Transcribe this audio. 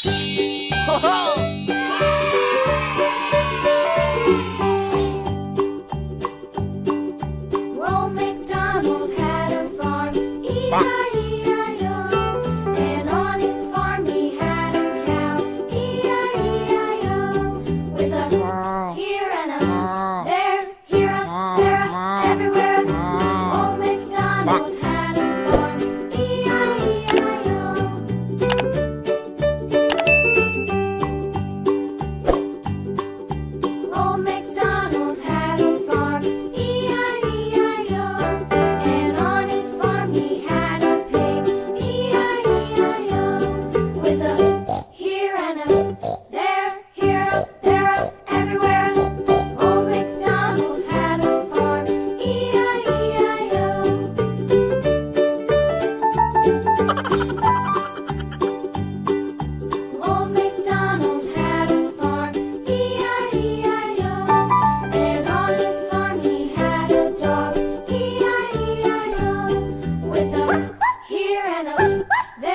Old MacDonald had a farm, E-I-E-I-O. And on his farm he had a cow, E-I-E-I-O. With a here and a there, here a, there a, everywhere. Old MacDonald had a farm, E-I-E-I-O. Old MacDonald had a farm, E-I-E-I-O. And on his farm he had a pig, E-I-E-I-O. With a here and a there, here a, there a, everywhere. Old MacDonald had a farm, E-I-E-I-O. Old MacDonald had a farm, E-I-E-I-O. And on his farm he had a dog, E-I-E-I-O. With a here and a there,